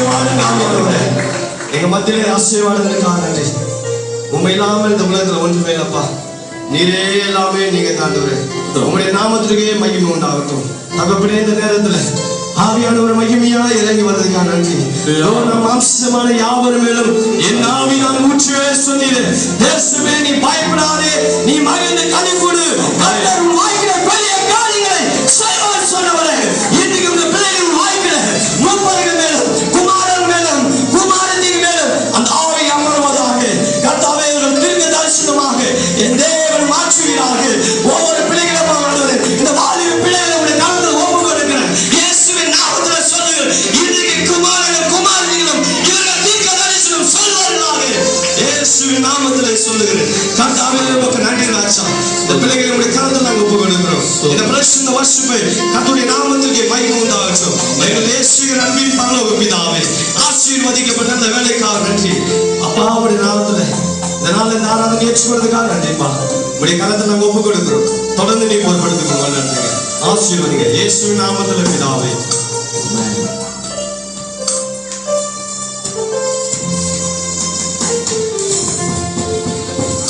ஆசீர்வாதம் நாம எங்க மத்தியிலே ஆசீர்வாதங்களுக்காக நன்றி. உண்மை இல்லாமல் இந்த உலகத்துல ஒன்றுமே இல்லப்பா. நீரே எல்லாமே நீங்க தாண்டவரே. உங்களுடைய நாமத்திற்கே மகிமை உண்டாகட்டும். தகப்பனே இந்த நேரத்துல ஆவியானவர் மகிமையா இறங்கி வந்ததுக்காக நன்றி. நம் மாம்சமான யாவரும் மேலும் என் ஆவி நான் ஊற்றுவேன் சொன்னீரே. தேசமே நீ பயப்படாதே, நீ மகிழ்ந்து களி கொடு. கர்த்தர் உன் வாய்க்கிற பெரிய காரியங்களை செய்வார் சொன்னவரே. இன்னைக்கு உங்க பிள்ளைகள் வாய்க்கிற முப்பர்கள் மேலும் குமாரன் மேலும் குமாரத்தின் மேலும் அந்த ஆவி அமர்வதாக. கர்த்தாவே தீர்க்க தரிசனமாக என் தேவன் மாற்றுகிறார்கள். ஒவ்வொரு பிள்ளைகளும் இந்த வாலிப பிள்ளைகளை உடைய கருத்தில் ஒப்பு கொடுக்கிறேன். இயேசுவின் நாமத்தில் சொல்லுங்கள். இன்றைக்கு குமாரனும் குமாரத்திகளும் இவர்கள் தீர்க்க தரிசனம் சொல்வார்களாக. இயேசுவின் நாமத்தில் சொல்லுகிறேன். கர்த்தாவே உமக்கு நன்றி ராஜா. இந்த பிள்ளைகளை உடைய கருத்தில் நாங்கள் ஒப்பு கொடுக்கிறோம். இந்த பிரசுத்த வர்ஷிப்பை கர்த்தருடைய நாமத்திற்கு மகிமை உண்டாகட்டும். எங்கள் இயேசுவின் அன்பின் பரலோக பிதாவே, ஆசீர்வதிக்கப்பட்ட இந்த வேலைக்காக நன்றி. அப்பாவுடைய நாமத்தில் இந்த நாள் இந்த ஆராதனை ஏற்றுக்கொள்றதுக்காக நன்றிப்பா. உடைய கருத்தை நாங்கள் ஒப்பு கொடுக்கிறோம். தொடர்ந்து நீ பொறுப்படுத்திக் கொள்ளுங்க. ஆசீர்வதிங்க இயேசுவின் நாமத்தில் பிதாவே.